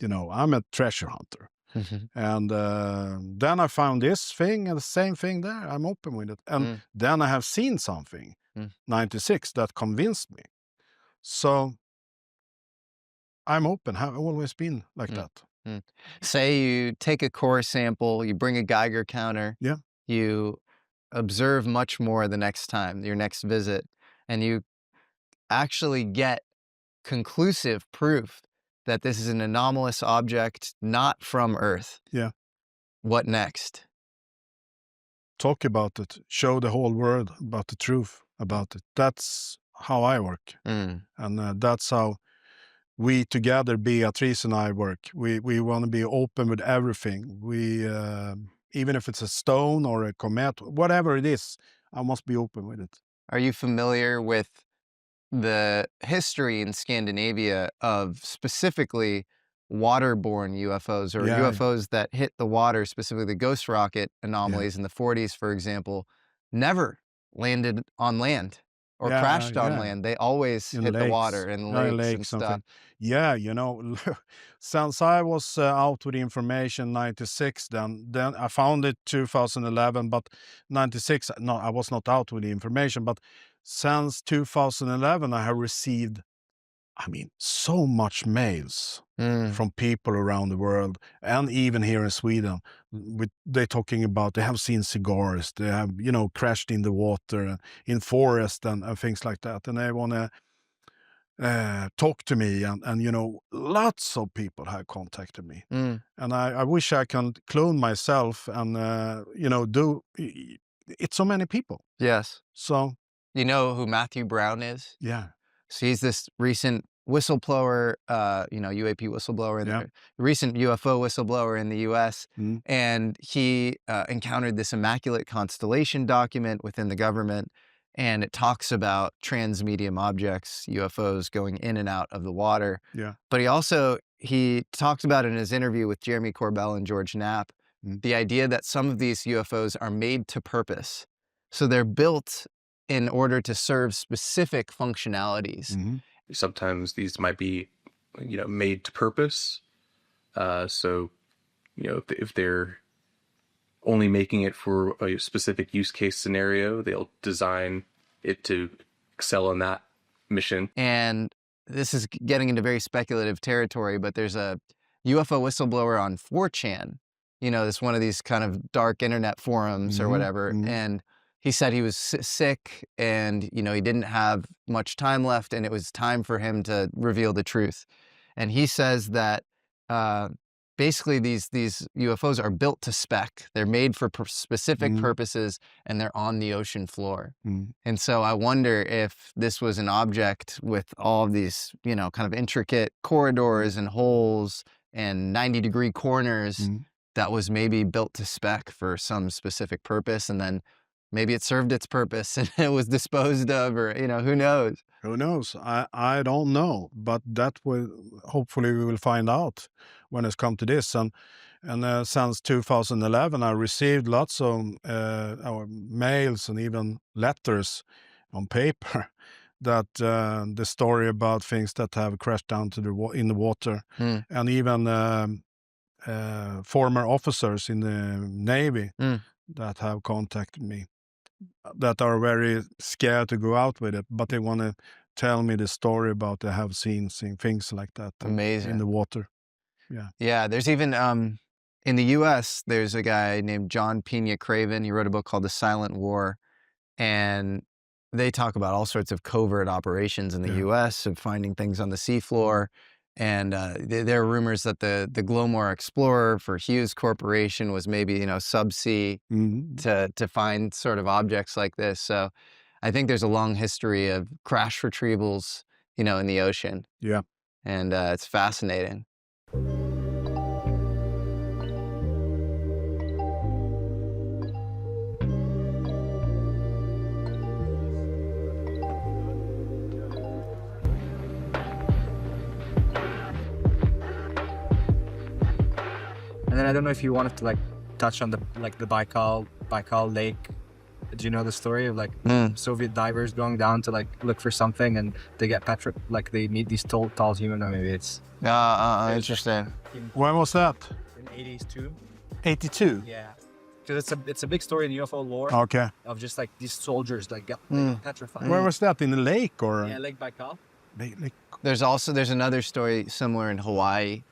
you know, I'm a treasure hunter. Mhm. And then I found this thing and the same thing there. I'm open with it. And Mm, then I have seen something, mm, 96, that convinced me. So I'm open, have always been like mm, that. mm. Say you take a core sample, you bring a Geiger counter, Yeah. you observe much more the next time, your next visit, and you actually get conclusive proof that this is an anomalous object not from Earth. Yeah. What next? Talk about it. Show the whole world about the truth about it. That's how I work. Mm, And that's how we together, Beatrice and I, work. We want to be open with everything. We even if it's a stone or a comet, whatever it is, I must be open with it. Are you familiar with the history in Scandinavia of specifically waterborne UFOs or Yeah, UFOs that hit the water, specifically the ghost rocket yeah, anomalies in the 40s, for example, never landed on land or yeah, crashed on yeah. land. They always In hit the lakes, water in in lakes and lakes, stuff. something. Yeah, you know, since I was out with information 96, then I found it 2011, but 96, no, I was not out with the information, but since 2011, I have received, I mean, so much mails Mm, from people around the world and even here in Sweden. They're talking about they have seen cigars, they have, you know, crashed in the water, in forest and things like that. And they want to talk to me and, you know, lots of people have contacted me. mm, And I wish I can clone myself and, you know, it's so many people. yes. So, You know who Matthew Brown is? yeah, So he's this recent whistleblower, UAP whistleblower, and yeah. recent UFO whistleblower in the U.S. Mm, And he encountered this immaculate constellation document within the government, and it talks about transmedium objects, UFOs, going in and out of the water. yeah. But he talked about in his interview with Jeremy Corbell and George Knapp Mm, the idea that some of these UFOs are made to purpose. So they're built in order to serve specific functionalities. mhm, Sometimes these might be, made to purpose. So, if they're only making it for a specific use case scenario, they'll design it to excel in that mission. And this is getting into very speculative territory, but there's a UFO whistleblower on 4chan, this one of these kind of dark internet forums or mhm, whatever. mhm, And he said he was sick and, he didn't have much time left and it was time for him to reveal the truth. And he says that uh, basically these UFOs are built to spec. They're made for specific mhm, purposes and they're on the ocean floor. mhm, And so I wonder if this was an object with all of these, kind of intricate corridors and holes and 90-degree corners mhm. that was maybe built to spec for some specific purpose. And then maybe it served its purpose and it was disposed of, or, who knows? Who knows? I don't know, but that will hopefully we will find out when it's come to this. And since 2011, I received lots of our mails and even letters on paper that the story about things that have crashed down to in the water, Mm, and even former officers in the Navy mm. that have contacted me that are very scared to go out with it, but they want to tell me the story about they have seen things like that in the Amazing. water. Yeah. Yeah, there's even in the US, there's a guy named John Pena Craven. He wrote a book called The Silent War. And they talk about all sorts of covert operations in the Yeah. US of finding things on the seafloor. And there are rumors that the Glomar Explorer for Hughes Corporation was maybe, subsea Mhm. to find sort of objects like this. So I think there's a long history of crash retrievals, in the ocean. Yeah. And it's fascinating. And then I don't know if you wanted to like touch on the Baikal Lake Do you know the story of like Mm. Soviet divers going down to like look for something and they get like they meet these tall human, or maybe it's Interesting. When was that? in 80s too. 82. Yeah, because it's a big story in UFO lore Okay. of just like these soldiers like got petrified. Where was that? In the lake or? Yeah, Lake Baikal. Lake? There's another story somewhere in Hawaii.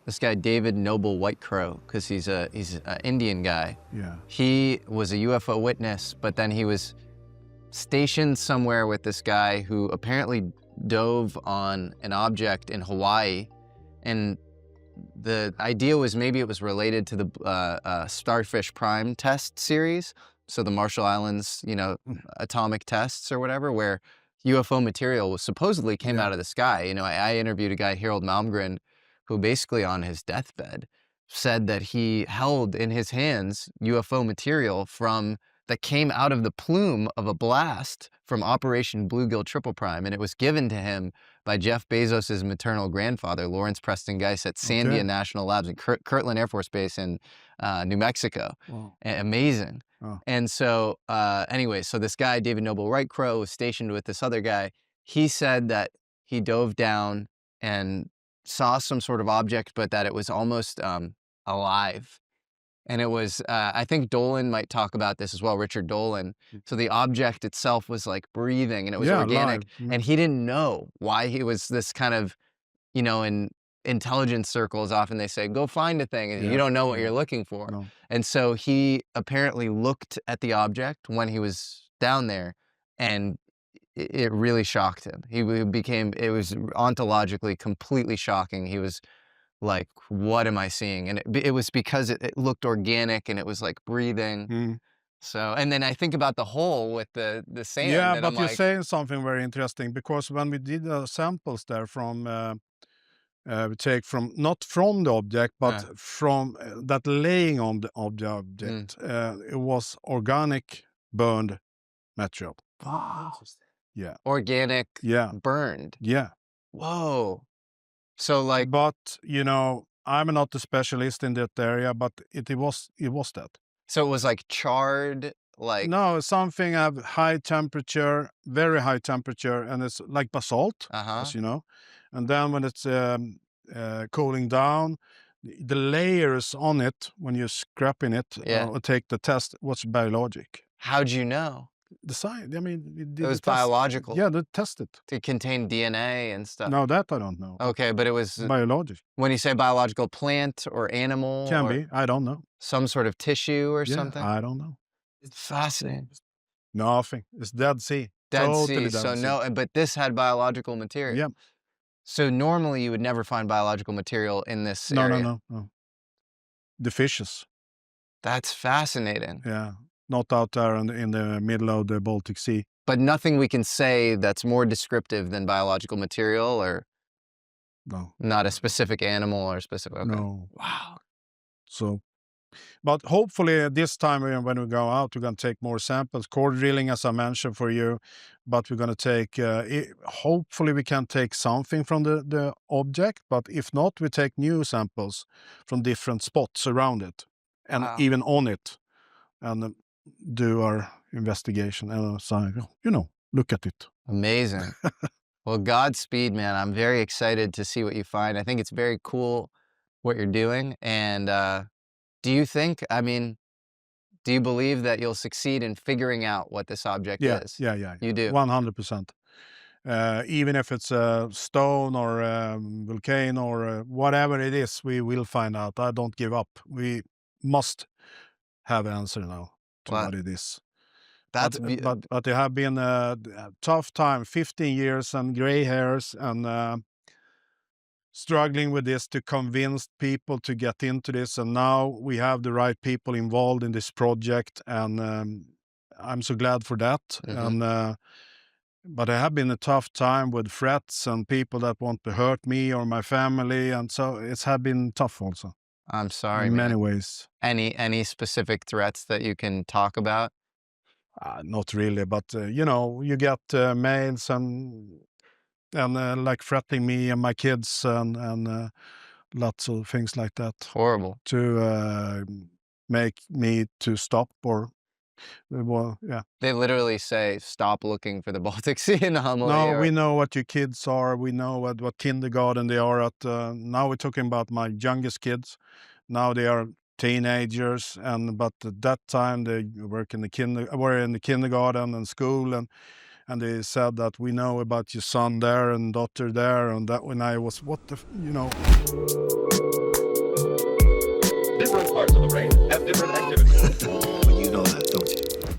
This guy David Noble White Crow, because he's an Indian guy. Yeah. He was a UFO witness, but then he was stationed somewhere with this guy who apparently dove on an object in Hawaii, and the idea was maybe it was related to the Starfish Prime test series, so the Marshall Islands, atomic tests or whatever, where UFO material was supposedly came out of the sky. I interviewed a guy, Harold Malmgren, who basically on his deathbed said that he held in his hands UFO material that came out of the plume of a blast from Operation Bluegill Triple Prime, and it was given to him by Jeff Bezos' maternal grandfather, Lawrence Preston Geist, at Sandia National Labs in Kirtland Air Force Base in New Mexico. Wow. Amazing. Oh. And so anyway, so this guy, David Noble Wright Crow, was stationed with this other guy. He said that he dove down and saw some sort of object, but that it was almost alive. And it was, I think Dolan might talk about this as well, Richard Dolan. So the object itself was like breathing and it was organic. Live. And he didn't know why he was this kind of, in intelligence circles, often they say, go find a thing, and you don't know what you're looking for. No. And so he apparently looked at the object when he was down there, and it really shocked him. It was ontologically completely shocking. He was like, what am I seeing? And it was because it looked organic and it was like breathing. So, and then I think about the hole with the sand. Yeah, and but I'm you're like, saying something very interesting, because when we did samples there from, we take from, not from the object, but from that laying on the object, it was organic burned material. wow, Yeah. organic burned. Yeah. Whoa. So like, But, I'm not a specialist in that area, but it was that. so it was like charred, like, No, something have high temperature, very high temperature, and it's like basalt, as you know. And then when it's cooling down, the layers on it, when you're scrapping it, or take the test, was biologic. how'd you know? The science, I mean, we did It was the test. biological. Yeah, they tested. To contain DNA and stuff. No, that I don't know. Okay, but it was, Biologic. when you say biological, plant or animal? Can or be. I don't know. some sort of tissue or Yeah, something? I don't know. It's fascinating. Nothing. It's Dead Sea. Dead Totally Sea, so Sea. no, but this had biological material. Yeah. So normally you would never find biological material in this No, area. no. The fishes. That's fascinating. Yeah. Not out there in the middle of the Baltic Sea. But nothing we can say that's more descriptive than biological material, or No. not a specific animal or specific. Okay. No. Wow. So, but hopefully this time when we go out, we're going to take more samples. Core drilling, as I mentioned for you, but we're going to take, hopefully we can take something from the object, but if not, we take new samples from different spots around it and even on it, and do our investigation and look at it. Amazing. Well, Godspeed, man. I'm very excited to see what you find. I think it's very cool what you're doing. And do you believe that you'll succeed in figuring out what this object is? Yeah. You do? 100%. Even if it's a stone or a volcano or whatever it is, we will find out. I don't give up. We must have an answer now to what it is. That's but it have been a tough time, 15 years and gray hairs, and struggling with this to convince people to get into this. And now we have the right people involved in this project, and I'm so glad for that. And but it have been a tough time with threats and people that want to hurt me or my family, and so it's have been tough also. I'm sorry, in many man. ways. Any specific threats that you can talk about? Not really, but you get mails and like threatening me and my kids and lots of things like that Horrible. to make me to stop or Well, yeah. They literally say, "Stop looking for the Baltic Sea anomaly," No, or we know what your kids are. We know what kindergarten they are at. Now we're talking about my youngest kids. Now they are teenagers, but at that time they were in the kindergarten and school, and they said that we know about your son there and daughter there, and that when I was Different parts of the brain have different activities.